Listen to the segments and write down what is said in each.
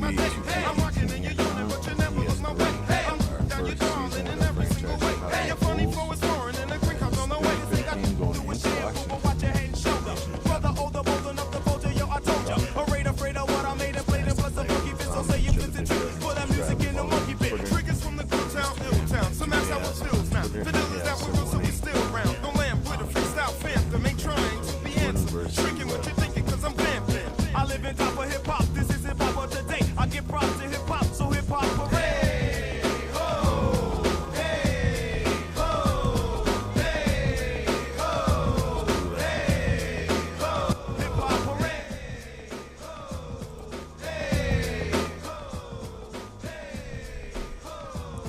my day. Hey, I'm rocking and you're yawning, but you never look my way. Hey, I'm down your darling in every single way. Hey, you're funny for it's foreign and the green comes on the way. You think I do a shampoo, but watch your head and shoulder. Brother, older, bold enough to fold you, yo, I told ya. Afraid of what I made and played and plus the funky fit, so say you listen to for that music in the monkey bit. Triggers from the good town, ill town. Some that's how it feels now. The deal is that we're real, so we still round. Don't land with a freestyle phantom, ain't trying to be handsome. Shrinking what you're thinking, cause I'm vamping. I live in top of hip hop, this is hip hop of today. I give props to hip hop, so hip hop parade.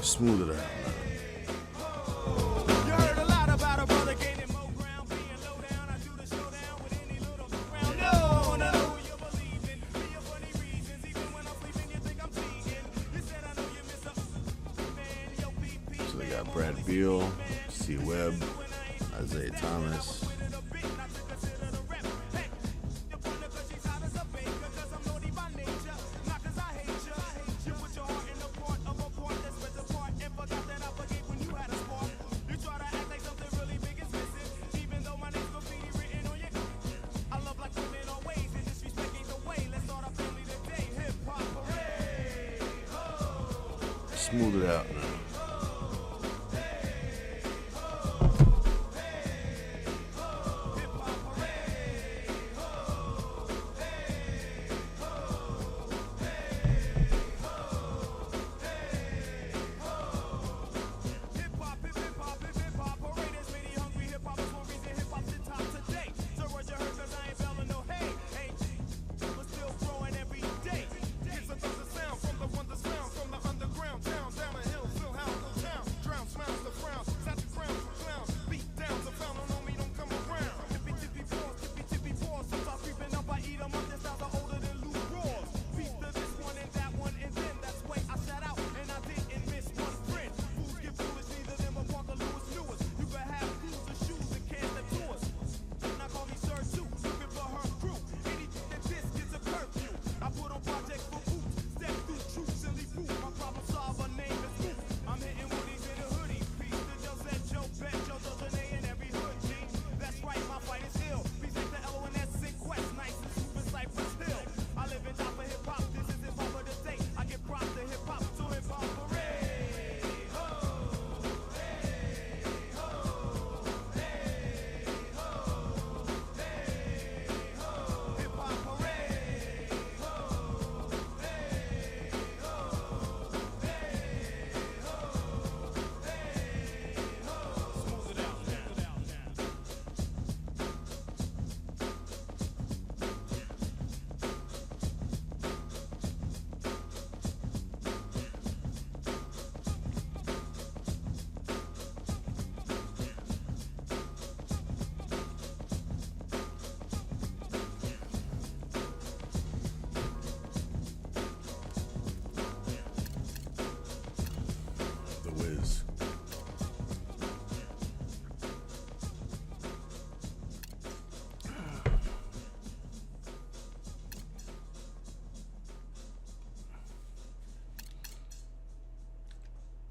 Smooth it out. You heard a lot about a brother gaining more ground, being low down. I do the showdown with any little round. No, I wanna know who you believe in. For your funny reasons, even when I'm sleeping, you think I'm cheating. You said I know you miss a man, yo, PP. So they got Brad Beal, C. Webb, Isaiah Thomas. Smooth it out now.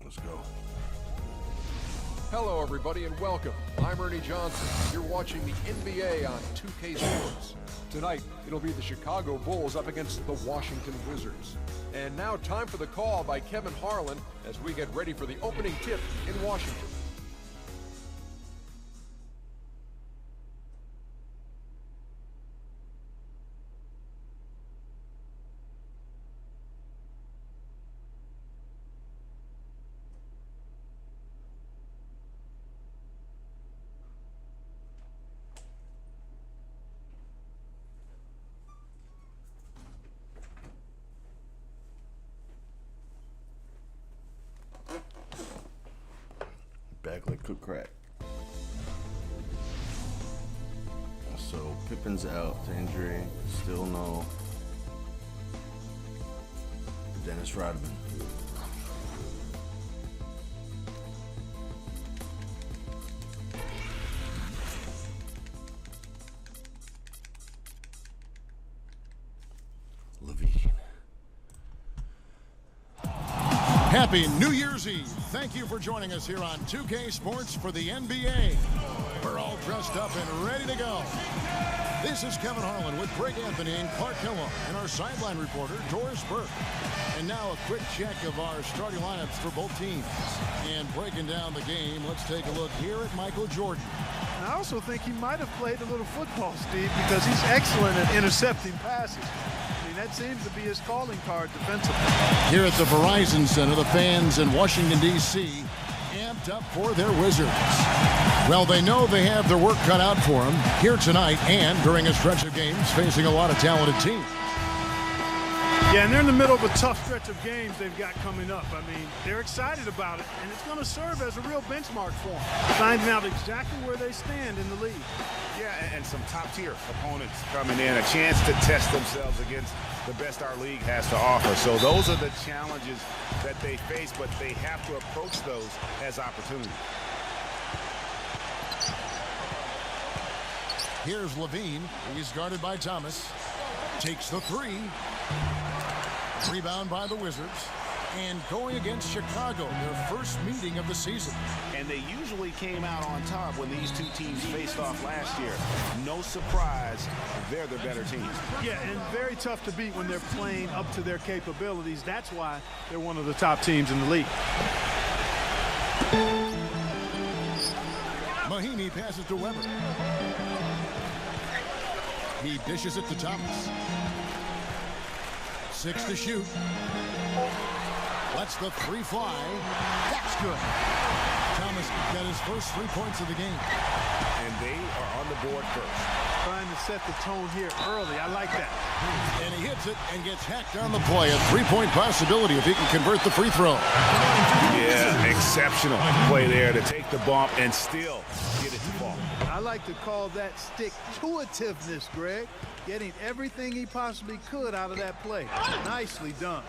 Let's go. Hello, everybody, and welcome. I'm Ernie Johnson. You're watching the NBA on 2K Sports. Tonight, it'll be the Chicago Bulls up against the Washington Wizards. And now, time for the call by Kevin Harlan as we get ready for the opening tip in Washington. Back like cooked crack. So Pippen's out to injury. Still no Dennis Rodman. Levine. Happy New Year's Eve. Thank you for joining us here on 2K Sports for the NBA. We're all dressed up and ready to go. This is Kevin Harlan with Greg Anthony and Clark Kellogg and our sideline reporter, Doris Burke. And now a quick check of our starting lineups for both teams. And breaking down the game, let's take a look here at Michael Jordan. I also think he might have played a little football, Steve, because he's excellent at intercepting passes. I mean, that seems to be his calling card defensively. Here at the Verizon Center, the fans in Washington, D.C. amped up for their Wizards. Well, they know they have their work cut out for them here tonight and during a stretch of games facing a lot of talented teams. Yeah, and they're in the middle of a tough stretch of games they've got coming up. I mean, they're excited about it, and it's going to serve as a real benchmark for them, finding out exactly where they stand in the league. Yeah, and some top-tier opponents coming in, a chance to test themselves against the best our league has to offer. So those are the challenges that they face, but they have to approach those as opportunities. Here's Levine. He's guarded by Thomas. Takes the three. Rebound by the Wizards. And going against Chicago, their first meeting of the season. And they usually came out on top when these two teams faced off last year. No surprise, they're the better team. Yeah, and very tough to beat when they're playing up to their capabilities. That's why they're one of the top teams in the league. Mahinmi passes to Weber. He dishes it to Thomas. 6 to shoot. Lets the three fly. That's good. Thomas got his first 3 points of the game. And they are on the board first. Trying to set the tone here early. I like that. And he hits it and gets hacked on the play. A 3-point possibility if he can convert the free throw. Yeah, exceptional play there to take the bump and still get it to fall. I like to call that stick-to-itiveness, Greg. Getting everything he possibly could out of that play. Nicely done.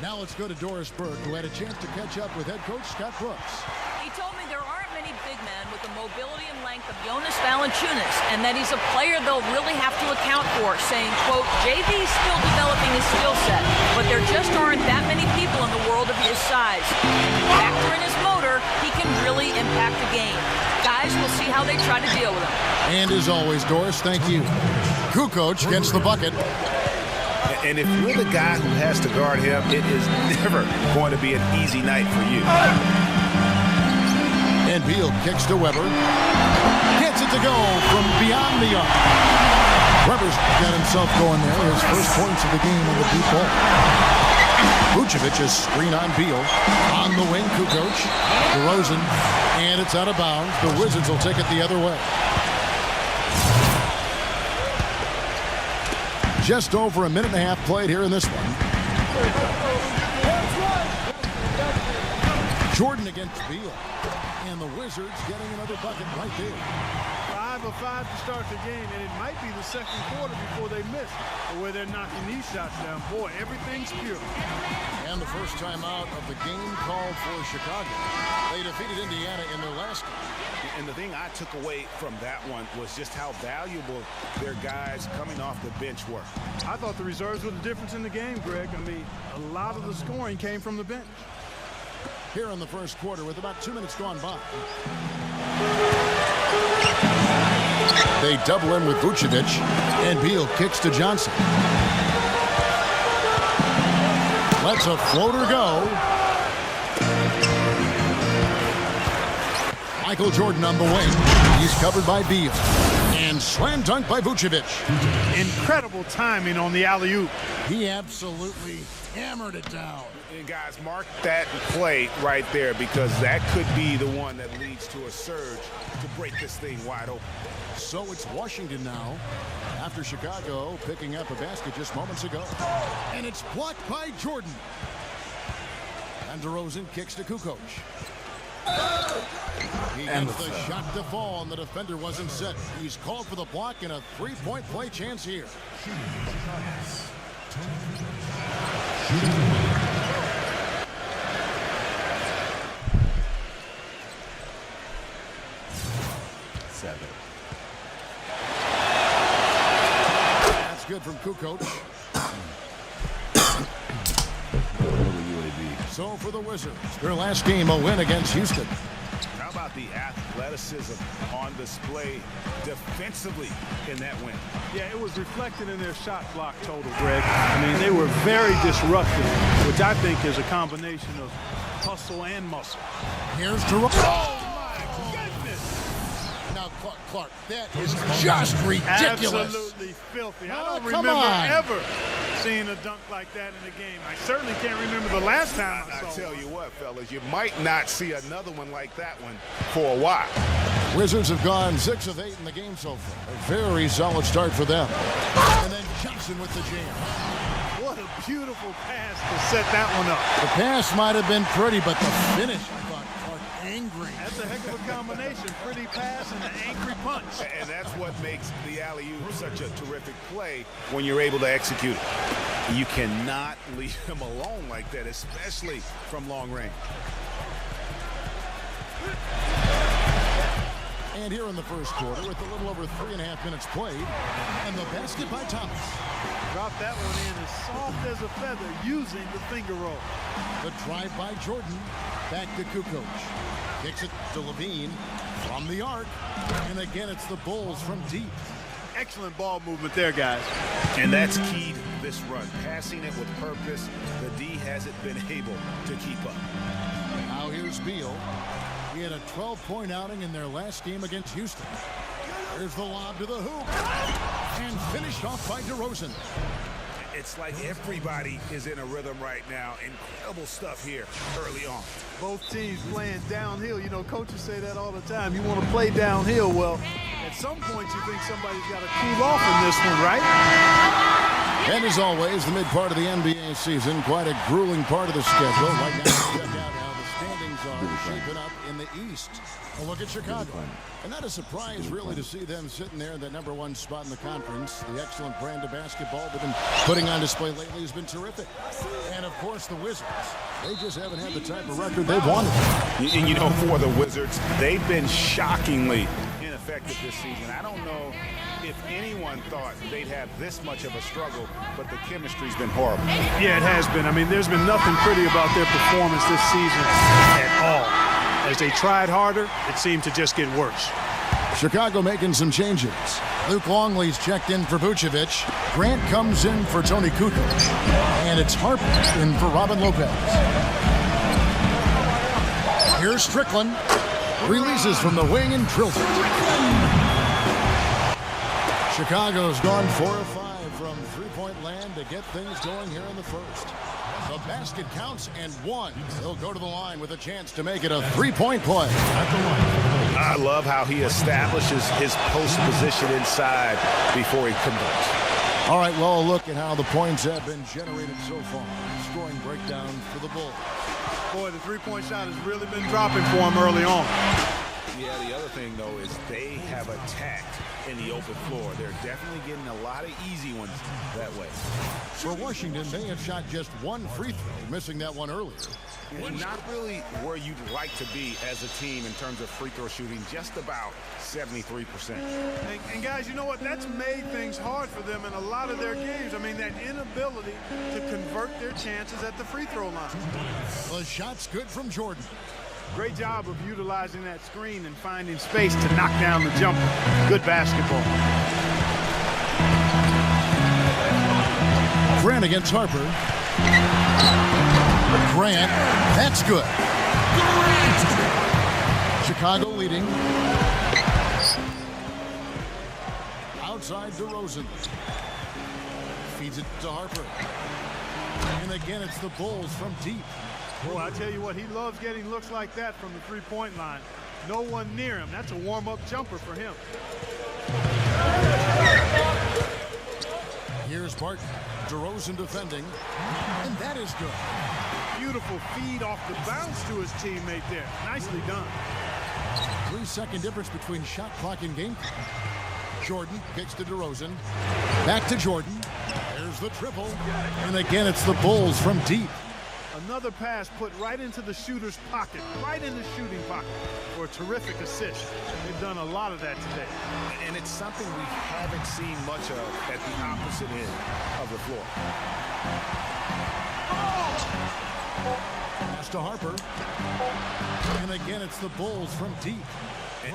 Now let's go to Doris Burke, who had a chance to catch up with head coach Scott Brooks. He told me there aren't many big men with the mobility and length of Jonas Valanciunas, and that he's a player they'll really have to account for, saying, quote, JV's still developing his skill set, but there just aren't that many people in the world of his size. And you factor in his motor, he can really impact the game. Guys, we'll see how they try to deal with him. And as always, Doris, thank you. Kukoc gets the bucket. And if you're the guy who has to guard him, it is never going to be an easy night for you. And Beal kicks to Weber. Gets it to go from beyond the arc. Weber's got himself going there. His first points of the game on the deep ball. Vucevic is screen on Beal. On the wing, Kukoc. DeRozan. And it's out of bounds. The Wizards will take it the other way. Just over a minute and a half played here in this one. Jordan against Beal. And the Wizards getting another bucket right there. 5 of 5 to start the game, and it might be the second quarter before they miss, or where they're knocking these shots down. Boy, everything's pure. And the first time out of the game called for Chicago. They defeated Indiana in their last game. And the thing I took away from that one was just how valuable their guys coming off the bench were. I thought the reserves were the difference in the game, Greg. I mean, a lot of the scoring came from the bench. Here in the first quarter with about 2 minutes gone by. They double him with Vucevic, and Beal kicks to Johnson. Lets a floater go. Michael Jordan on the wing. He's covered by Beal. And slam dunk by Vucevic. Incredible timing on the alley-oop. He absolutely hammered it down. And guys, mark that play right there, because that could be the one that leads to a surge to break this thing wide open. So it's Washington now, after Chicago picking up a basket just moments ago. And it's blocked by Jordan. And DeRozan kicks to Kukoc. He gets the shot to fall, and the defender wasn't set. He's called for the block and a 3-point play chance here. That's good from Kukoc. So for the Wizards, their last game, a win against Houston. How about the athleticism on display defensively in that win? Yeah, it was reflected in their shot block total, Greg. I mean, they were very disruptive, which I think is a combination of hustle and muscle. Here's DeRozan. Oh, my goodness. Now, Clark, that is just ridiculous. Absolutely filthy. I Oh, don't come remember on. ever seeing a dunk like that in a game. I certainly can't remember the last time I I saw tell one. you what, fellas, you might not see another one like that one for a while. Wizards have gone 6 of 8 in the game so far. A very solid start for them. And then Johnson with the jam. What a beautiful pass to set that one up. The pass might have been pretty, but the finish, I thought, Clark, angry. That's a heck of a combination. Pretty pass and an angry punch. And that's what makes the alley-oop such a terrific play when you're able to execute it. You cannot leave him alone like that, especially from long range. And here in the first quarter, with a little over 3.5 minutes played, and the basket by Thomas. Drop that one in as soft as a feather using the finger roll. The drive by Jordan, back to Kukoc. Kicks it to Levine from the arc, and again it's the Bulls from deep. Excellent ball movement there, guys. And that's key to this run. Passing it with purpose, the D hasn't been able to keep up. Now here's Beal. He had a 12-point outing in their last game against Houston. Here's the lob to the hoop. And finished off by DeRozan. It's like everybody is in a rhythm right now. Incredible stuff here early on. Both teams playing downhill. You know, coaches say that all the time. You want to play downhill. Well, at some point you think somebody's got to cool off in this one, right? And as always, the mid part of the NBA season, quite a grueling part of the schedule. Right now, check out how the standings are shaping up in the East. A look at Chicago. And not a surprise, really, to see them sitting there in that #1 spot in the conference. The excellent brand of basketball they've been putting on display lately has been terrific. And, of course, the Wizards. They just haven't had the type of record they've wanted. And you know, for the Wizards, they've been shockingly ineffective this season. I don't know if anyone thought they'd have this much of a struggle, but the chemistry's been horrible. Yeah, it has been. I mean, there's been nothing pretty about their performance this season at all. As they tried harder, it seemed to just get worse. Chicago making some changes. Luke Longley's checked in for Vucevic. Grant comes in for Tony Kukoc. And it's Harper in for Robin Lopez. Here's Strickland. Releases from the wing and drills it. Chicago's gone 4 of 5 from three-point land to get things going here in the first. The basket counts and one. He'll go to the line with a chance to make it a three-point play. I love how he establishes his post position inside before he converts. All right, well, a look at how the points have been generated so far. Scoring breakdown for the Bulls. Boy, the three-point shot has really been dropping for him early on. Yeah, the other thing, though, is they have attacked in the open floor. They're definitely getting a lot of easy ones that way. For Washington, they have shot just one free throw, missing that one earlier. And not really where you'd like to be as a team in terms of free throw shooting, just about 73%. And guys, you know what? That's made things hard for them in a lot of their games. I mean, that inability to convert their chances at the free throw line. The shot's good from Jordan. Great job of utilizing that screen and finding space to knock down the jumper. Good basketball. Grant against Harper. Grant, that's good. Chicago leading. Outside DeRozan. Feeds it to Harper. And again, it's the Bulls from deep. Well, I tell you what, he loves getting looks like that from the three-point line. No one near him. That's a warm-up jumper for him. Here's Barton. DeRozan defending. And that is good. Beautiful feed off the bounce to his teammate there. Nicely done. 3-second difference between shot clock and game clock. Jordan kicks to DeRozan. Back to Jordan. There's the triple. And again, it's the Bulls from deep. Another pass put right into the shooter's pocket, right in the shooting pocket for a terrific assist. They've done a lot of that today. And it's something we haven't seen much of at the opposite end of the floor. Pass to Harper. And again, it's the Bulls from deep.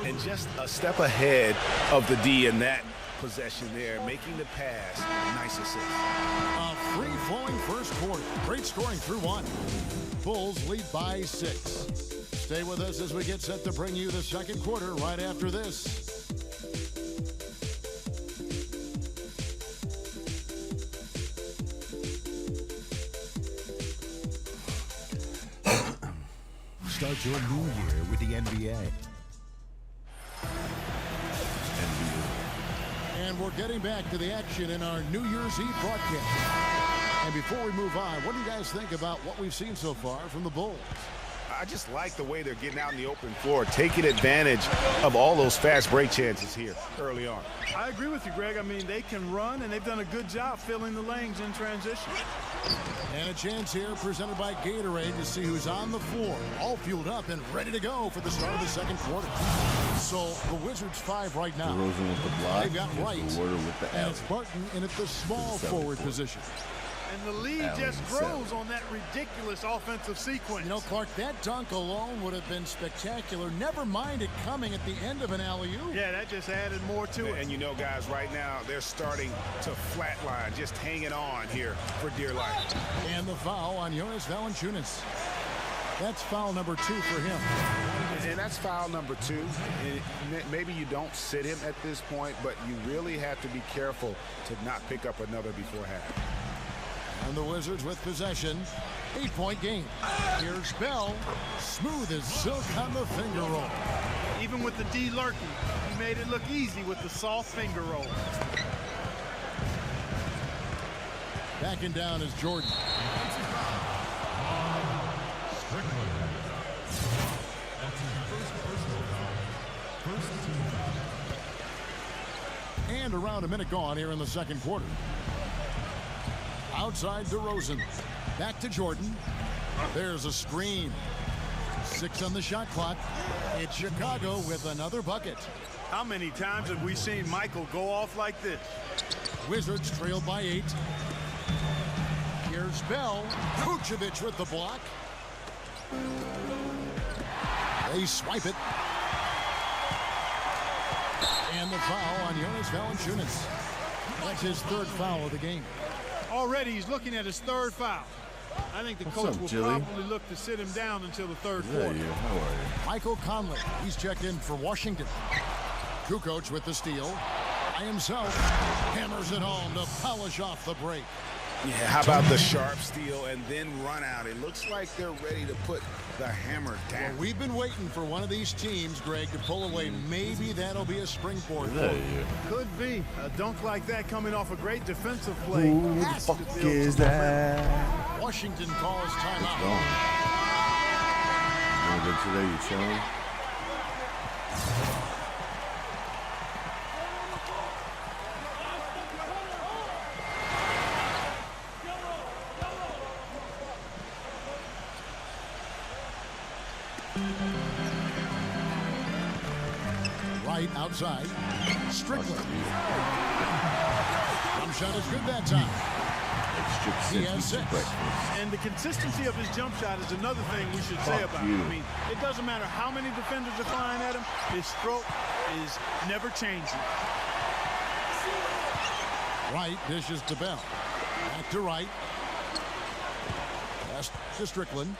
And just a step ahead of the D in that possession there, making the pass. Nice assist. A free-flowing first quarter. Great scoring through one. Bulls lead by 6. Stay with us as we get set to bring you the second quarter right after this. Start your new year with the NBA. And we're getting back to the action in our New Year's Eve broadcast. And before we move on, what do you guys think about what we've seen so far from the Bulls? I just like the way they're getting out in the open floor, taking advantage of all those fast break chances here early on. I agree with you, Greg. I mean, they can run, and they've done a good job filling the lanes in transition. And a chance here presented by Gatorade to see who's on the floor, all fueled up and ready to go for the start of the second quarter. So the Wizards 5 right now. DeRozan with the block. They've got Wright, with the and it's Barton in at the small forward position. And the lead just grows on that ridiculous offensive sequence. You know, Clark, that dunk alone would have been spectacular. Never mind it coming at the end of an alley-oop. Yeah, that just added more to it. And you know, guys, right now, they're starting to flatline, just hanging on here for dear life. And the foul on Jonas Valanciunas. That's foul number 2 for him. And that's foul number 2. And maybe you don't sit him at this point, but you really have to be careful to not pick up another before half. And the Wizards with possession. 8-point game. Here's Bell. Smooth as silk on the finger roll. Even with the D lurking, he made it look easy with the soft finger roll. Backing down is Jordan. And around a minute gone here in the second quarter. Outside DeRozan. Back to Jordan. There's a screen. 6 on the shot clock. It's Chicago with another bucket. How many times have we seen Michael go off like this? Wizards trailed by 8. Here's Bell. Vucevic with the block. They swipe it. And the foul on Jonas Valanciunas. That's his 3rd foul of the game. Already he's looking at his 3rd foul. I think the coach will probably look to sit him down until the 3rd quarter. How are you? Michael Conley, he's checked in for Washington. Kukoc with the steal. By himself, hammers it home to polish off the break. Yeah, how about the sharp steal and then run out? It looks like they're ready to put the hammer down. Well, we've been waiting for one of these teams, Greg, to pull away. Maybe that'll be a springboard. Could be. A dunk like that coming off a great defensive play. Who the fuck is that? Washington calls timeout. You good today? You chilling? Right outside. Strickland. Jump shot is good that time. He has 6. And the consistency of his jump shot is another thing we should say about him. I mean, it doesn't matter how many defenders are flying at him, his stroke is never changing. Wright dishes to Bell. Back to Wright. Pass to Strickland.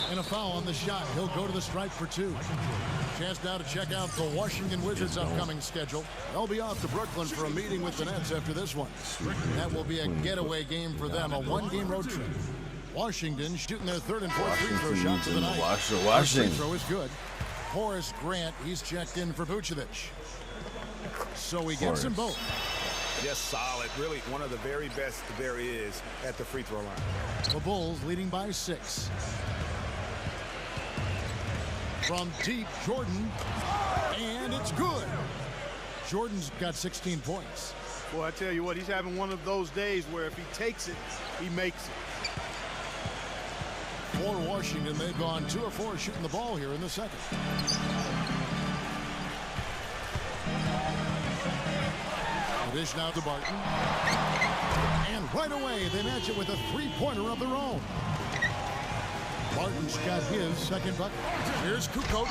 And a foul on the shot. He'll go to the stripe for 2. Chance now to check out the Washington Wizards' upcoming schedule. They'll be off to Brooklyn for a meeting with the Nets after this one. That will be a getaway game for them, a 1-game road trip. Washington shooting their 3rd and 4th free throw shots of the night. Washington. Free throw is good. Horace Grant, he's checked in for Vucevic. So he gets them both. Just solid. Really one of the very best there is at the free throw line. The Bulls leading by 6. From deep, Jordan. And it's good. Jordan's got 16 points. Well, I tell you what, he's having one of those days where if he takes it, he makes it. For Washington, they've gone 2 of 4 shooting the ball here in the second. dish now to Barton. And right away, they match it with a three-pointer of their own. Barton's got his second bucket. Here's Kukoc,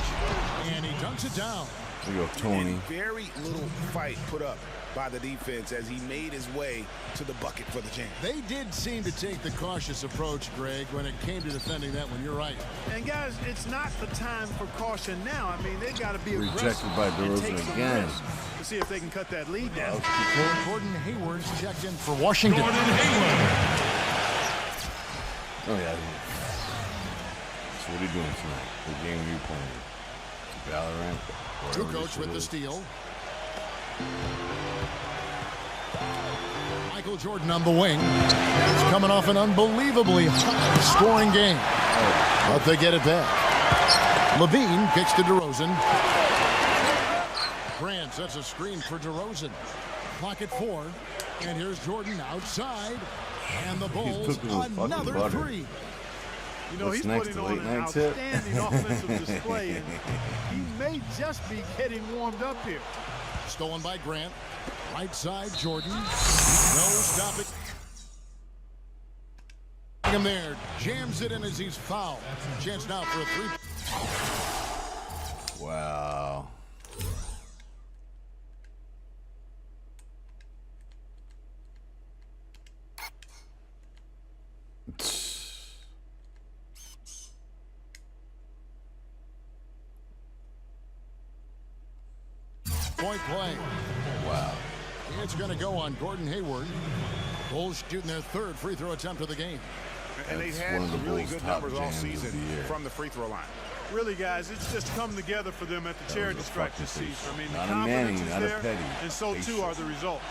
and he dunks it down. There you go, Tony. And very little fight put up by the defense as he made his way to the bucket for the jam. They did seem to take the cautious approach, Greg, when it came to defending that one. You're right. And guys, it's not the time for caution now. I mean, they got to be Rejected aggressive by and take DeRozan some again. risks to see if they can cut that lead down. Gordon Hayward's checked in for Washington. Oh, yeah. So what are you doing tonight? What game are you playing? Valorant? Kukoc with the steal. Michael Jordan on the wing. He's coming off an unbelievably high-scoring game. But they get it back. Levine kicks to DeRozan. Grant sets a screen for DeRozan. Clock at 4. And here's Jordan outside. And the Bulls another three. You know, What's he's next, putting the on late an night tip? outstanding offensive display, and he may just be getting warmed up here. Stolen by Grant. Right side, Jordan. No stopping him there. Jams it in as he's fouled. Chance now for a three. Wow. Point play. Wow. It's going to go on Gordon Hayward. Bulls shooting their third free throw attempt of the game. And they've That's had one of the really Bulls' good top numbers all jams of season the year. from the free throw line. Really, guys, it's just come together for them at the charity a stripe fucking this season. piece. I mean, Not the a confidence Manning, is not a there, Petty. and so too are the results.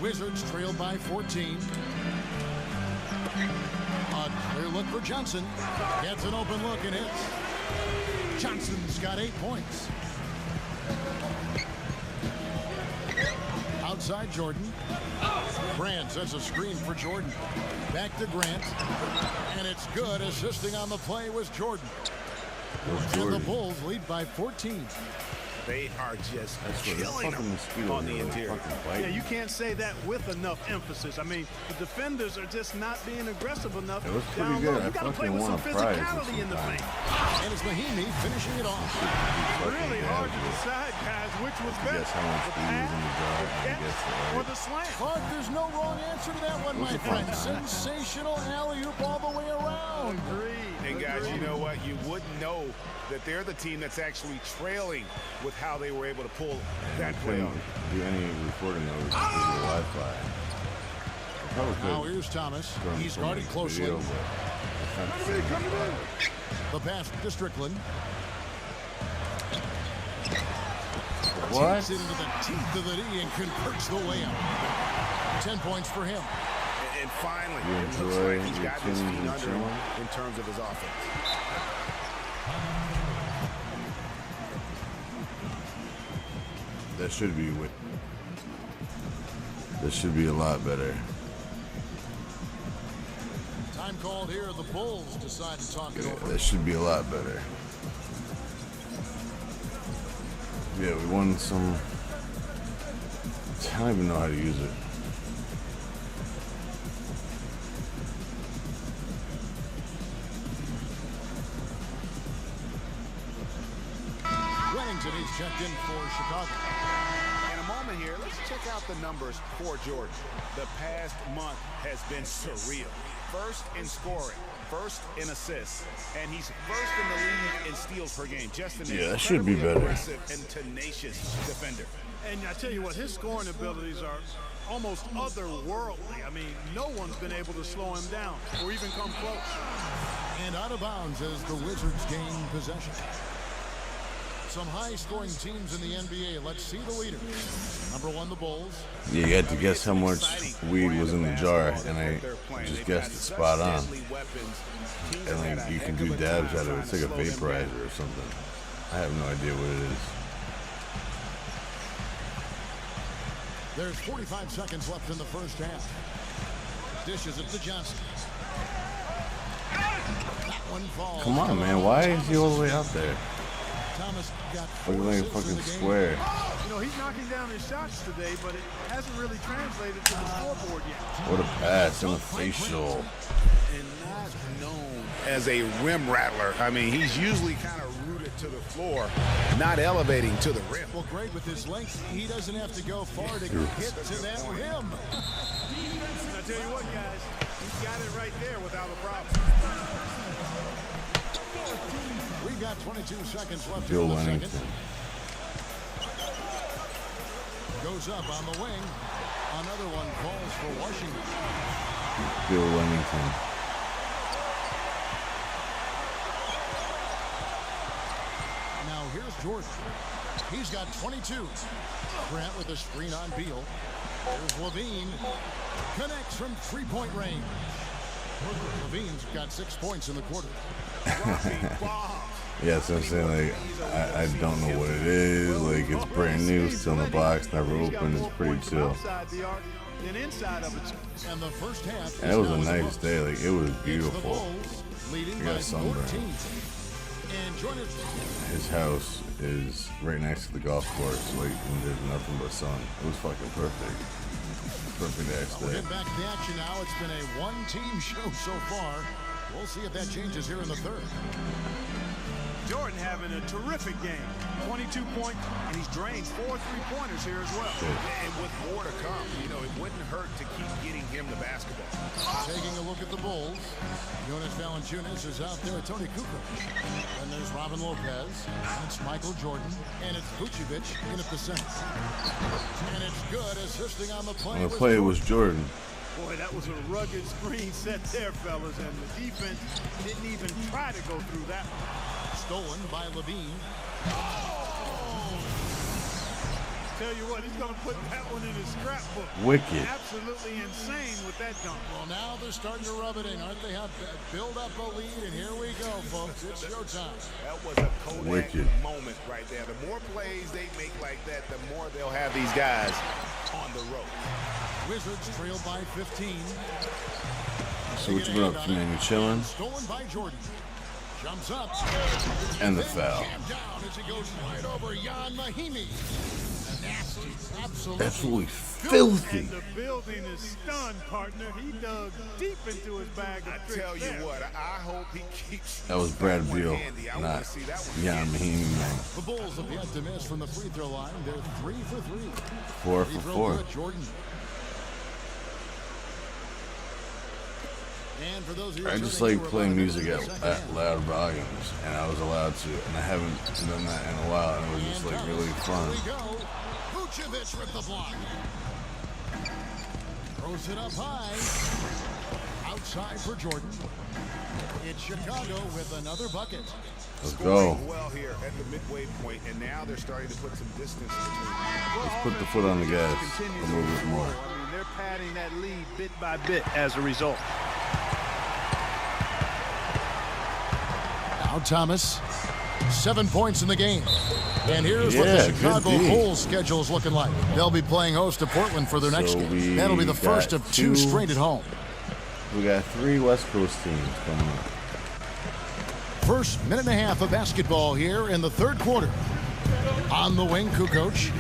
Wizards trailed by 14. A clear look for Johnson. Gets an open look and hits. Johnson's got 8 points. Outside Jordan. Grant sets a screen for Jordan. Back to Grant. And it's good. Assisting on the play was Jordan. And the Bulls lead by 14. They are just That's what killing fucking them mosquitoes on the are interior. fucking Yeah, biting. you can't say that with enough emphasis. I mean, the defenders are just not being aggressive enough. It was pretty down good. low. I You got to play fucking with some won a prize physicality in the sometimes. paint. And it's Mahimi finishing it off. Really hard to decide, guys, which was better. Guess how much the speed was in the jar, pass, and I guess the or the slam. Clark, there's no wrong answer to that one, my friend. Sensational alley-oop all the way around. Agreed. And guys, you know what? You wouldn't know that they're the team that's actually trailing with how they were able to pull that play Couldn't off. do any recording of it because of the Wi-Fi. I probably could Now here's Thomas. from He's some guarded closely. video, but it's not the same. The pass to Strickland. What? Takes it into the teeth of the knee and converts the layup. 10 points for him. And finally, You it looks enjoy like he's your got his team feet and under so him on? in terms of his offense. That should be what. That should be a lot better. Time called here. The Bulls decide to talk it Yeah, over. that should be a lot better. Yeah, we won some. I don't even know how to use it. Remington is checked in for Chicago. In a moment here, let's check out the numbers for Jordan. The past month has been surreal. First in scoring, first in assists, and he's first in the league in steals per game. Just an Yeah, that should be incredibly better. aggressive and tenacious defender. And I tell you what, his scoring abilities are almost otherworldly. I mean, no one's been able to slow him down or even come close. And out of bounds as the Wizards gain possession. Some high-scoring teams in the NBA. Let's see the leaders. Number 1, the Bulls. Yeah, you had to guess how much weed was in the jar, and I just guessed it spot on. And like you can do dabs out of it. It's like a vaporizer or something. I have no idea what it is. There's 45 seconds left in the first half. Dishes it to Johnson. One falls. Come on, man. Why is he all the way out there? Thomas got Looking like a 4 fucking assists in the game. square. You know, he's knocking down his shots today, but it hasn't really translated to the scoreboard yet. What a pass and a facial. And not known as a rim rattler. I mean, he's usually kind of rooted to the floor, not elevating to the rim. Well, great with his length. He doesn't have to go far to get to that rim. And I tell you what, guys, he's got it right there without a problem. We've got 22 seconds left Bill in the Wennington. second. Goes up on the wing. Another one falls for Washington. Bill Wennington. Now here's Jordan. He's got 22. Grant with a screen on Beal. Here's Levine. Connects from three-point range. Levine's got 6 points in the quarter. Yeah, so I'm saying, like, I don't know what it is. Like, it's brand new, still in the box, never opened. It's pretty chill. Outside the arc, then inside of it. And the first half. And it was a nice day. Like, it was It's the beautiful. Bulls leading I got by sunburned. 14. And join us. His house is right next to the golf course, like, and there's nothing but sun. It was fucking perfect. Perfect ass We'll day. get back to the action now. It's been a one-team show so far. We'll see if that changes here in the third. Jordan having a terrific game. 22 points, and he's drained 4 3-pointers here as well. And with more to come, you know, it wouldn't hurt to keep getting him the basketball. Taking a look at the Bulls. Jonas Valanciunas is out there. Tony Kukoc. And there's Robin Lopez. And it's Michael Jordan. And it's Vucevic in at the center. And it's good assisting on the play. And the play was Jordan. Boy, that was a rugged screen set there, fellas, and the defense didn't even try to go through that one. Stolen by Levine. Tell you what, he's going to put that one in his scrapbook. Wicked. Absolutely insane with that dunk. Well, now they're starting to rub it in, aren't they? Have build up a lead, and here we go, folks. It's showtime. That was a Kodak Wicked. moment right there. The more plays they make like that, the more they'll have these guys on the road. Wizards trail by 15. So what you been up to, man? You chilling? Stolen by Jordan. Jumps up. And the foul. Jammed down as he goes right over Jan Mahimi. Absolutely. Absolutely filthy. And the building is stunned, partner. He dug deep into his bag of I tricks tell you there. what, I hope he keeps. That was Brad that one Beal, handy. I not wanna see that one. Jan Mahinmi, man. The Bulls have yet to miss from the free throw line. They're 3 for 3. 4 Free for throw 4. good, Jordan. And for those of you I just tuning in, like we're playing about to music go to the second at half. loud volumes, and I was allowed to, and I haven't done that in a while, and it was just like really fun. Here we go. Vucevic with the block. Throws it up high. Outside for Jordan. It's Chicago with another bucket. Let's go. Scoring well here at the midway point, and now they're starting to put some distance between. Let's put the foot on the gas Continue a to little bit roll. more. I mean, they're padding that lead bit by bit as a result. Now Thomas, 7 points in the game. And here's what Yeah, the good Chicago D. Bulls schedule is looking like. They'll be playing host to Portland for their next So game. That'll be the we first got of 2 two- straight at home. We got 3 West Coast teams coming up. First minute and a half of basketball here in the third quarter. On the wing, Kukoc.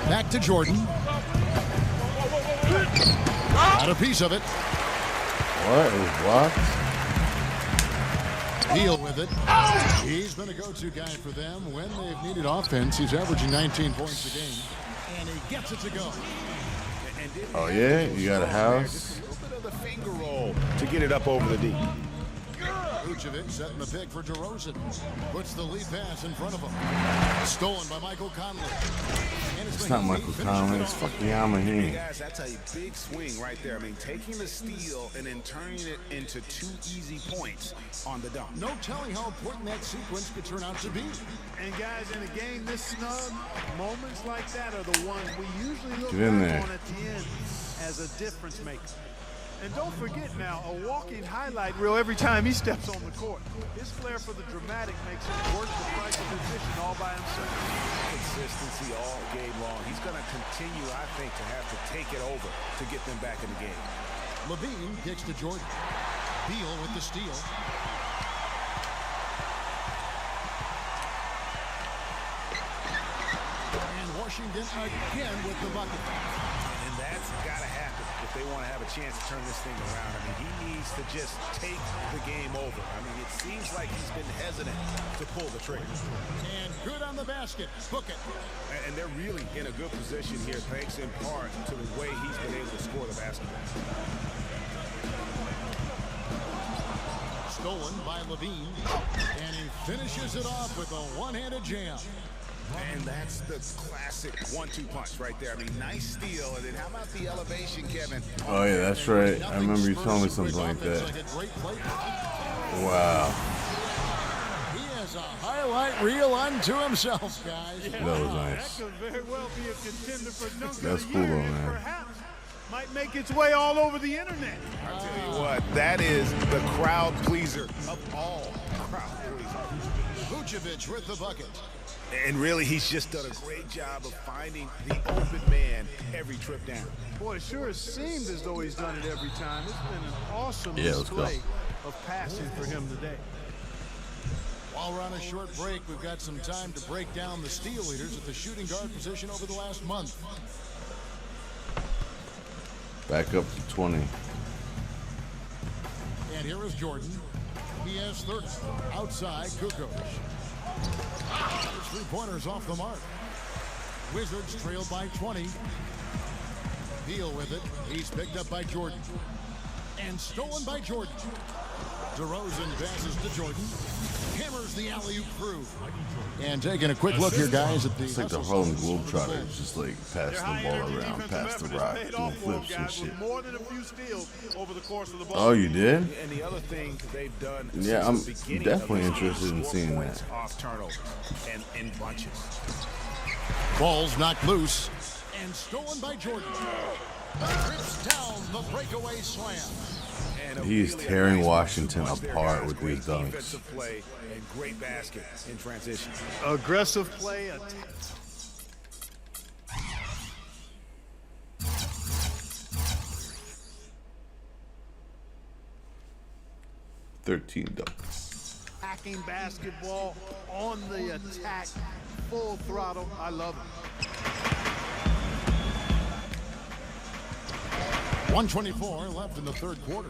Back to Jordan. Got a piece of it. What? It was blocked? Deal with it. He's been a go-to guy for them when they've needed offense. He's averaging 19 points a game. And he gets it to go. Oh, yeah? You got a house? A little bit of the finger roll to get it up over the D. Vucevic setting the pick for DeRozan. Puts the lead pass in front of him. Stolen by Michael Conley. And It's not Michael Conley. It's fucking Yamahini. Guys, that's a big swing right there. I mean, taking the steal and then turning it into 2 easy points on the dunk. No telling how important that sequence could turn out to be. And guys, in a game this snug, moments like that are the ones we usually look Get in back there. on at the end as a difference maker. And don't forget now, a walking highlight reel every time he steps on the court. His flair for the dramatic makes him worth the price of admission all by himself. Consistency all game long. He's going to continue, I think, to have to take it over to get them back in the game. Levine kicks to Jordan. Beal with the steal. And Washington again with the bucket. And that's got to happen if they want to have a chance to turn this thing around. I mean, he needs to just take the game over. I mean, it seems like he's been hesitant to pull the trigger. And good on the basket. Book it. And they're really in a good position here, thanks in part to the way he's been able to score the basketball. Stolen by Levine. And he finishes it off with a one-handed jam. And that's the classic 1-2 punch right there. I mean, nice steal. And then how about the elevation, Kevin? Oh yeah, that's right. I remember you telling me something like that. Wow. He has a highlight reel unto himself, guys. That was nice. That could very well be a contender for dunk That's of the cool year, though, and man. perhaps might make its way all over the internet. I'll tell you what, that is the crowd pleaser of all crowd pleasers. Vucevic with the bucket. And really, he's just done a great job of finding the open man every trip down. Boy, it sure has seemed as though he's done it every time. It's been an awesome let's go. display of passing for him today. While we're on a short break, we've got some time to break down the steal leaders at the shooting guard position over the last month. Back up to 20. And here is Jordan. He has 30. Outside, Kukoc. Three-pointers off the mark. Wizards trailed by 20. Beal with it. He's picked up by Jordan. And stolen by Jordan. DeRozan passes to Jordan. Hammers the alley-oop through. And taking a quick look here, guys, at the... It's like the Harlem Globetrotters, just like pass the ball around, pass the rock, doing flips and shit. More than a few steals over the course of the ball. Oh, you did? And the other thing they've done Yeah, I'm since the beginning definitely of this interested in is seeing points that. off turnovers and in bunches. Ball's knocked loose. And stolen by Jordan. Rips down the breakaway slam. He's tearing Washington apart with these dunks. Defensive play and great basket in transition. Aggressive play. 13 dunks. Hacking basketball on the attack. Full throttle. I love it. 1:24 left in the third quarter.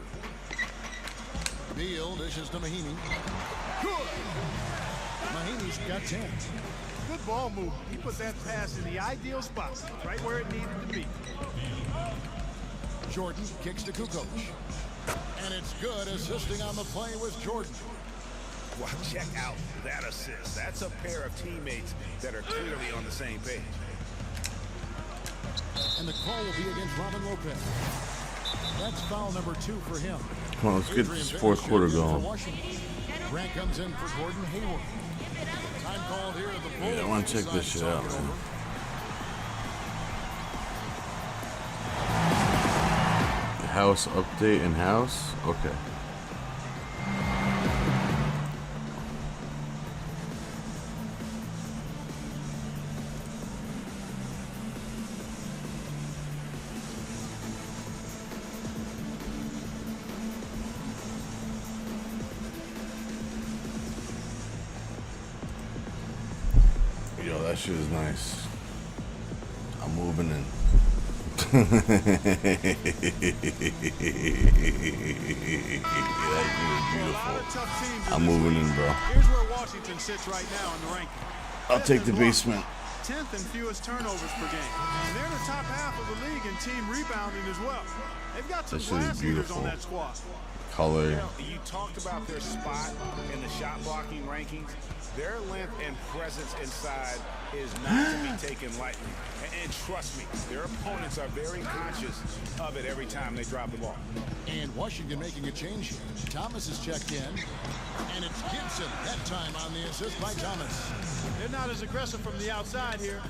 Beal dishes to Mahinmi. Good. Mahinmi's got 10. Good ball move. He put that pass in the ideal spot, right where it needed to be. Jordan kicks to Kukoc. And it's good. Assisting on the play was Jordan. Wow, check out that assist. That's a pair of teammates that are clearly on the same page. And the call will be against Robin Lopez. That's foul number 2 for him. Come on, let's get this fourth quarter going. Grant comes in for Gordon Hayward. Time called here at the Bulls. Yeah, I want to check this shit out, man. House update in house? Okay. Yo, that shit is nice. I'm moving in. That shit is beautiful. I'm moving in, bro. Here's where Washington sits right now in the ranking. I'll take the basement. 10th and fewest turnovers per game. And they're in the top half of the league in team rebounding as well. They've got some That shit is glass eaters beautiful. on that squad. Color. You talked about their spot in the shot blocking rankings. Their length and presence inside is not to be taken lightly. And trust me, their opponents are very conscious of it every time they drop the ball. And Washington making a change here. Thomas is checked in. And it's Gibson that time on the assist by Thomas. They're not as aggressive from the outside here.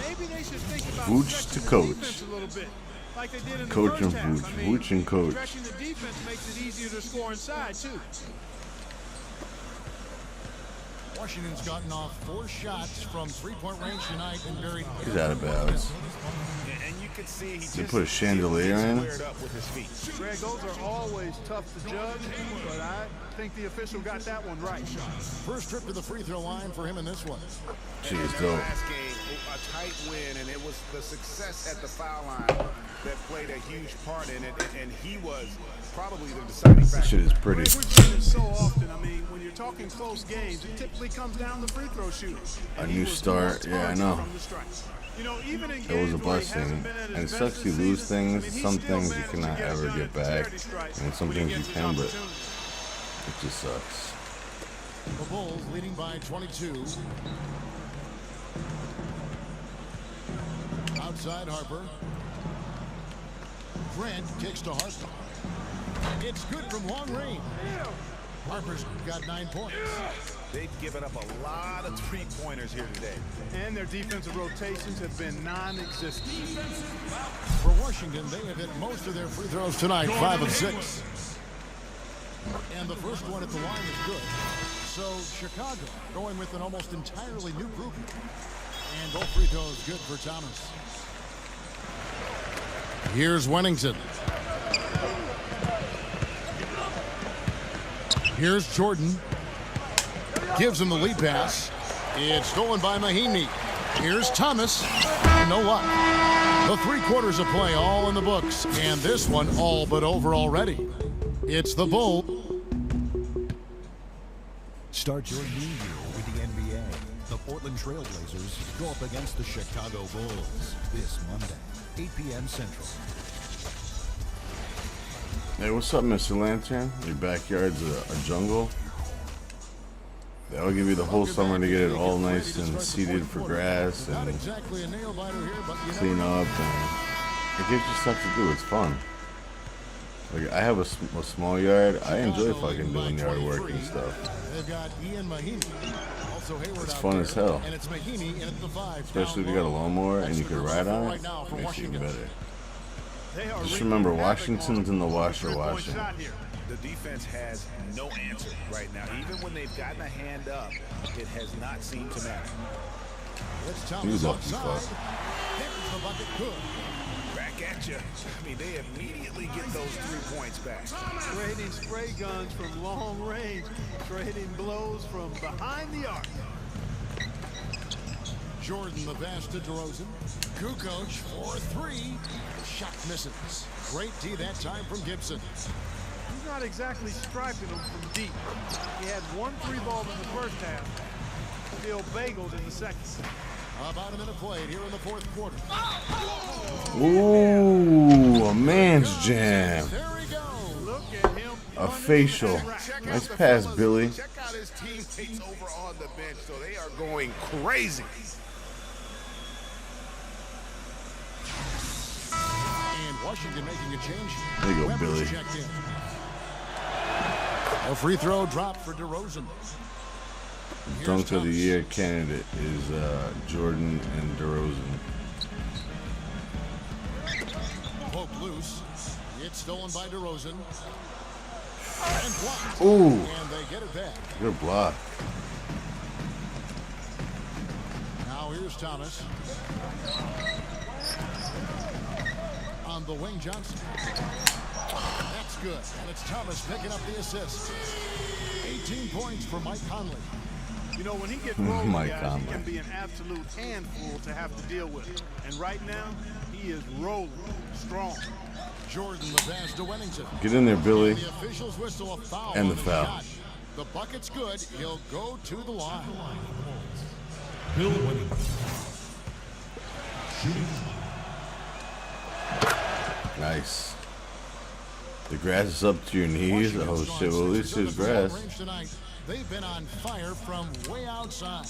Maybe they should think about Vooch stretching to the coach. defense a little bit, like they did in the Coach first and half. Vooch. Vooch and coach. Stretching the defense makes it easier to score inside too. Washington's gotten off 4 shots from 3-point range tonight and buried. He's out of bounds. And you can see he They just put a chandelier in. squared up with his feet. Greg, those are always tough to judge, but I think the official got that one right. First trip to the free throw line for him in this one. Jeez, And dope. last game, a tight win, and it was the success at the foul line that played a huge part in it, and he was probably the deciding This factor. shit is pretty. We've seen it so often. I mean, when you're talking close games, it typically comes down to free throw shooting. A new start. Yeah, I know. You know, even in It was games a where he blessing, hasn't been at his and it best sucks you this lose season, things. I mean, he Some still things you managed to cannot get it ever done get at back, charity stripes and some when he things you gets his can, but opportunity. it just sucks. The Bulls leading by 22. Outside Harper. Grant kicks to Harper. It's good from long range. Harper's got 9 points. They've given up a lot of three-pointers here today. And their defensive rotations have been non-existent. For Washington, they have hit most of their free throws tonight, 5 of 6. And the first one at the line is good. So Chicago going with an almost entirely new group. And both free throws good for Thomas. Here's Wennington. Here's Jordan. Gives him the lead pass. It's stolen by Mahinmi. Here's Thomas. No luck. The 3 quarters of play all in the books. And this one all but over already. It's the Bull. Start your new year with the NBA. The Portland Trail Blazers go up against the Chicago Bulls this Monday, 8 p.m. Central. Hey, what's up, Mr. Lantern? Your backyard's a jungle. That'll give you the whole summer to get it all nice and seeded for grass Not and exactly a nail biter here, but you clean never know. up, and it gives you stuff to do. It's fun. Like, I have a small yard. I enjoy fucking doing yard work and stuff. They've got Ian Mahinmi. Also Hayward It's out fun there. as hell. And it's Mahinmi in at the 5. Especially if you got a lawnmower and you can ride on it, makes it even better. They are Just wreaking remember, havoc Washington's in the on washer three-point washing. shot here. The defense has no answer right now. Even when they've gotten a hand up, it has not seemed to matter. It's He Thomas was up outside. close. There's the bucket. Good. Back at you. I mean, they immediately get those 3 points back. Trading spray guns from long range, trading blows from behind the arc. Jordan the pass to DeRozan. Kukoc for 3. Shot misses. Great D that time from Gibson. He's not exactly striping them from deep. He had 1 free ball in the first half, still bageled in the second. About a minute played here in the 4th quarter. Ooh, a man's jam. There we go. Look at him. A facial. Nice pass, Billy. Check out his teammates over on the bench. So they are going crazy. And Washington making a change. There you go, Weber's Billy. checked in. A free throw drop for DeRozan. Dunk of the year candidate is Jordan and DeRozan. Poke loose. It's stolen by DeRozan. And blocked. Ooh, And they get it back. good block. Now here's Thomas. On the wing, Johnson. That's good. And it's Thomas picking up the assist. 18 points for Mike Conley. You know, when he gets rolling, Mike guys, Conley. he can be an absolute handful to have to deal with. And right now, he is rolling strong. Jordan the pass to Wennington. Get in there, Billy. The officials whistle a foul. And on the foul. shot. The bucket's good. He'll go to the line. Bill Wennington. Nice. The grass is up to your knees. Oh shit, well at least there's grass. Tonight. They've been on fire from way outside.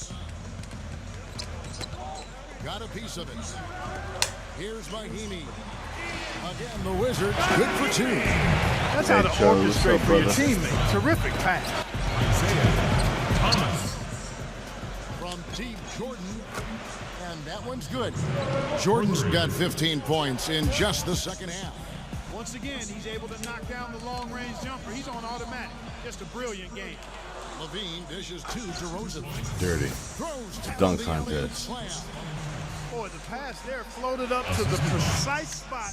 Got a piece of it. Here's Mahinmi. Again, the Wizards good for 2. That's Hey, how to Charlie, what's orchestrate up, for your brother? teammate. Terrific pass. From deep, Jordan. And that one's good. Jordan's got 15 points in just the second half. Once again, he's able to knock down the long-range jumper. He's on automatic. Just a brilliant game. Levine dishes to DeRozan. Dirty. Throws down Dunk the alley-oop contest. slam. Boy, the pass there floated up to the precise spot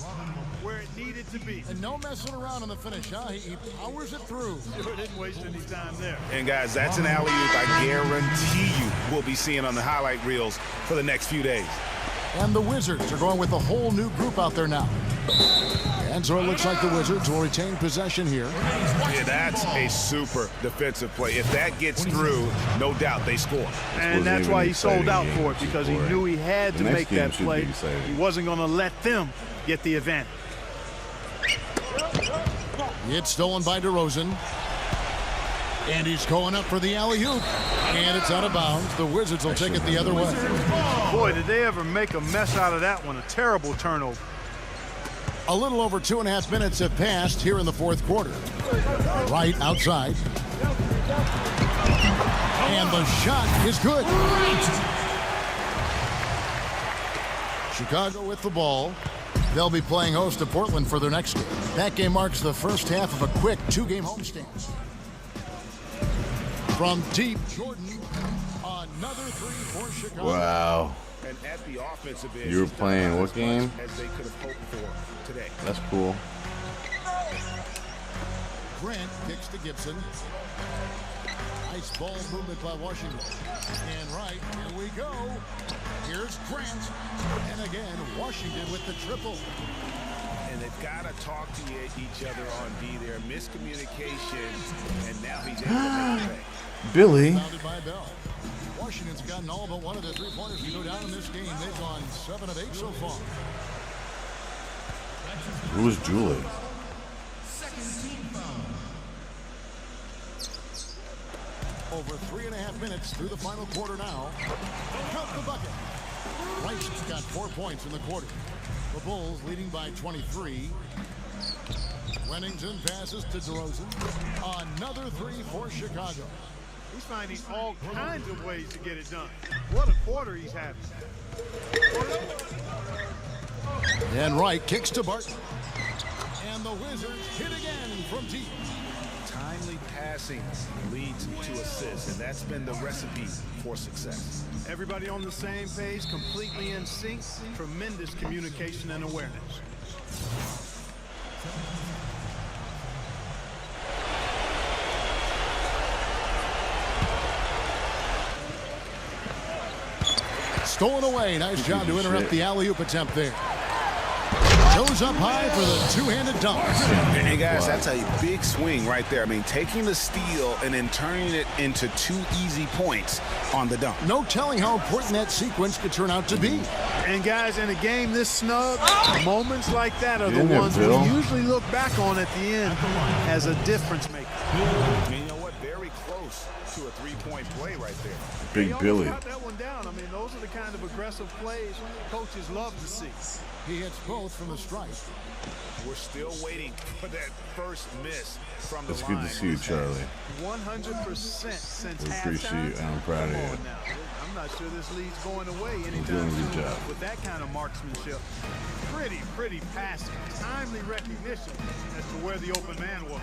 where it needed to be. And no messing around in the finish, huh? He powers it through. Sure didn't waste any time there. And guys, that's an alley-oop I guarantee you we'll be seeing on the highlight reels for the next few days. And the Wizards are going with a whole new group out there now. And so it looks like the Wizards will retain possession here. Yeah, that's a super defensive play. If that gets through, no doubt they score. And that's why he sold out for it, because he knew he had to make that should play. be exciting. He wasn't going to let them get the advantage. It's stolen by DeRozan. And he's going up for the alley-oop. And it's out of bounds. The Wizards will take it the other way. Boy, did they ever make a mess out of that one. A terrible turnover. A little over 2.5 minutes have passed here in the fourth quarter. Right outside. And the shot is good. Chicago with the ball. They'll be playing host to Portland for their next game. That game marks the first half of a quick 2-game homestand. From deep, Jordan, another three for Chicago. Wow. And at the offensive end, You were playing what game? as they could have hoped for today. That's cool. Grant kicks to Gibson. Nice ball movement by Washington. And right, here we go. Here's Grant. And again, Washington with the triple. And they've got to talk to each other on D there. Miscommunication, and now he's able to make it. Billy. Founded by Bell. Washington's gotten all but one of their three-pointers to go down in this game. They've gone 7 of 8 so far. Who was Julie? Over 3.5 minutes through the final quarter now. Count the bucket. Rice has got 4 points in the quarter. The Bulls leading by 23. Wennington passes to DeRozan. Another three for Chicago. He's finding all kinds of ways to get it done. What a quarter he's having. And Wright kicks to Barton. And the Wizards hit again from deep. Timely passing leads to assists, and that's been the recipe for success. Everybody on the same page, completely in sync. Tremendous communication and awareness. Stolen away. Nice job to interrupt the alley-oop attempt there. Goes up high for the two-handed dunk. And guys, that's a big swing right there. I mean, taking the steal and then turning it into 2 easy points on the dunk. No telling how important that sequence could turn out to be. And guys, in a game this snug, moments like that are the in there, ones we Bill. usually look back on at the end as a difference maker. And you know what? Very close to a 3-point play right there. Big They almost Billy. got that one down. I mean, those are the kind of aggressive plays coaches love to see. He hits both from the stripe. We're still waiting for that first miss from the It's line. good to see you, Charlie. 100% since We appreciate halftime. you, and I'm proud of Come you. on now. I'm not sure this lead's going away anytime doing a good soon job. with that kind of marksmanship. Pretty passing. Timely recognition as to where the open man was.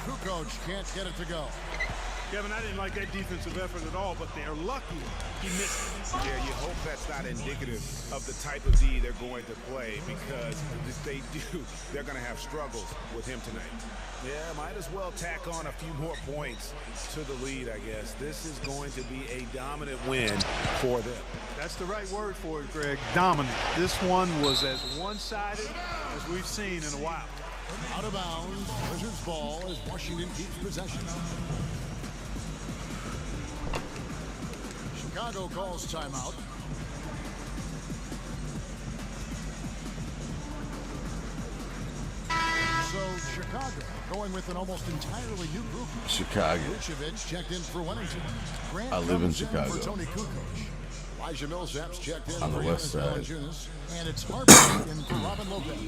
Kukoc can't get it to go. Kevin, I didn't like that defensive effort at all, but they're lucky he missed it. Yeah, you hope that's not indicative of the type of D they're going to play, because if they do, they're going to have struggles with him tonight. Yeah, might as well tack on a few more points to the lead, I guess. This is going to be a dominant win for them. That's the right word for it, Greg. Dominant. This one was as one-sided as we've seen in a while. Out of bounds. Wizards ball as Washington keeps possession. Chicago calls timeout. So Chicago going with an almost entirely new group. Chicago. Vucevic checked in for Wennington. Grant I live in comes Chicago. For Tony Kukoc. Elijah Millsap's checked in On the for west Jonas side. Valanciunas. And it's Harper in for Robin Lopez.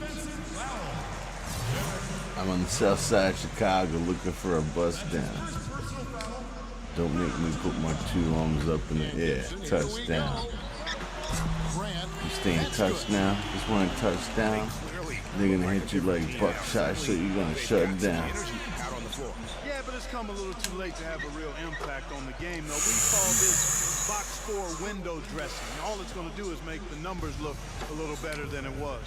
I'm on the south side of Chicago looking for a bus down. Don't make me put my 2 arms up in the air. Touchdown. Grant You staying touch now? Just want a touchdown? They're gonna hit you like buckshot, so you're gonna shut it down. Energy out on the floor. Yeah, Yeah, but it's come a little too late to have a real impact on the game, though. We call this box score window dressing. All it's going to do is make the numbers look a little better than it was.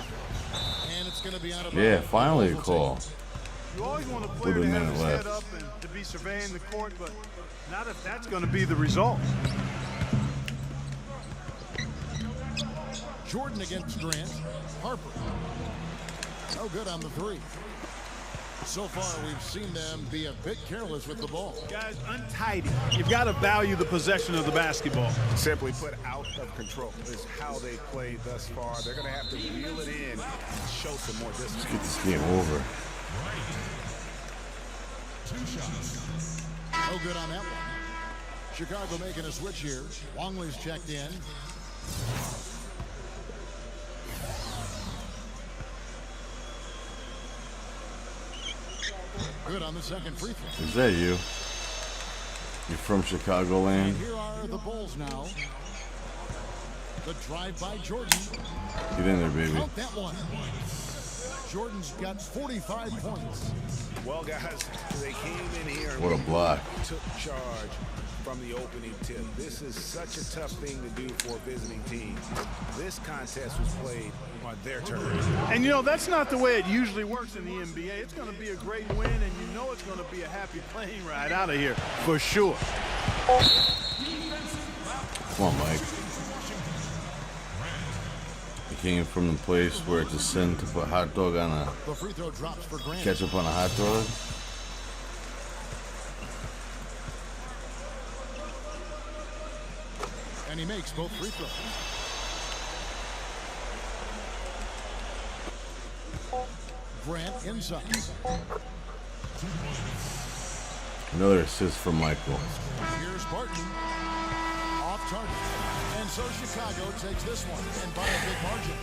And it's going to be out of Yeah, finally a call. You always want a player to have his head up and to be surveying the court, but not if that's going to be the result. Jordan against Grant. Harper. No good on the three. So far, we've seen them be a bit careless with the ball. Guys, untidy. You've got to value the possession of the basketball. Simply put, out of control is how they played thus far. They're going to have to reel it in and show some more distance. Let's get this game over. No good on that one. Chicago making a switch here. Longley's checked in. Good on the second free throw. Is that you? You're from Chicagoland? And here are the Bulls now. The drive by Jordan. Get in there, baby. Count that one. Jordan's got 45 points. Well, guys, they came in here and What a block. took charge from the opening tip. This is such a tough thing to do for a visiting team. This contest was played on their terms. And you know, that's not the way it usually works in the NBA. It's going to be a great win, and you know it's going to be a happy plane ride out of here for sure. Come on, Mike. He came from the place where it's a sin to put hot dog on a The free throw drops for Grant. ketchup on a hot dog. And he makes both free throws. Grant inside. Another assist from Michael. Here's Barton. Off target. And so Chicago takes this one, and by a big margin.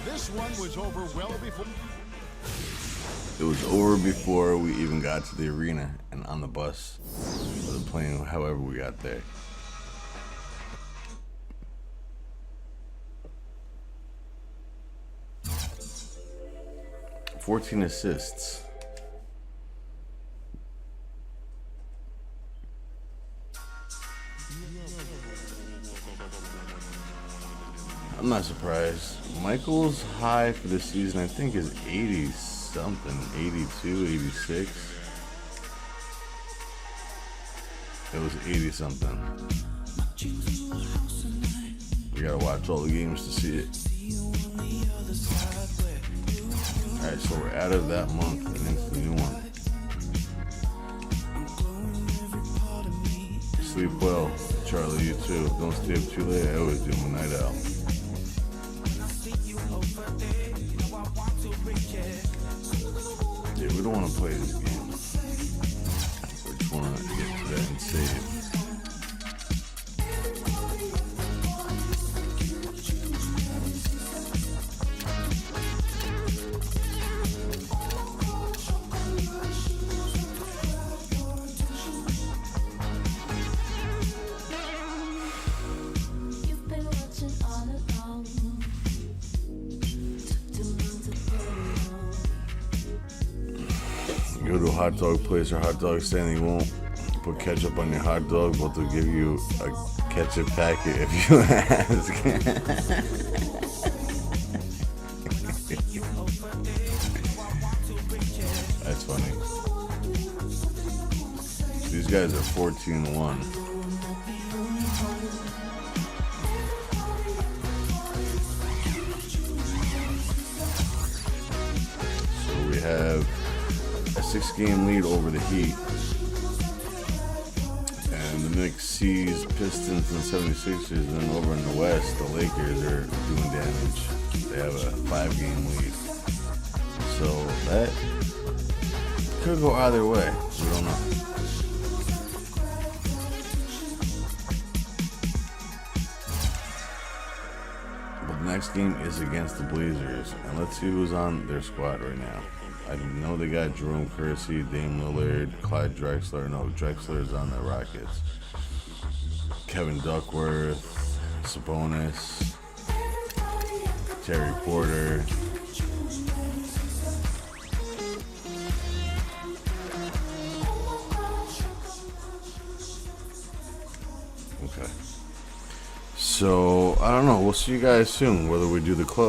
This one was over well before. It was over before we even got to the arena and on the bus or the plane, however we got there. "14 assists. I'm not surprised. Michael's high for this season, I think, is 80 something, 82, 86. It was 80 something. We gotta watch all the games to see it. Alright, so we're out of that month and into the new one. Sleep well, Charlie, you too. Don't stay up too late. I always do. I'm a night owl. Yeah, we don't want to play this game. We just want to get to that and save. Go to a hot dog place or hot dog stand, you won't put ketchup on your hot dog, but they'll give you a ketchup packet if you ask. That's funny. These guys are 14-1. So we have a 6-game lead over the Heat, and the Knicks, C's, Pistons, and 76ers. And over in the West, the Lakers are doing damage. They have a 5-game lead, so that could go either way. We don't know. But the next game is against the Blazers, and let's see who's on their squad right now. I know they got Jerome Kersey, Dame Lillard, Clyde Drexler. No, Drexler's on the Rockets. Kevin Duckworth, Sabonis, Terry Porter. So I don't know. We'll see you guys soon. Whether we do the club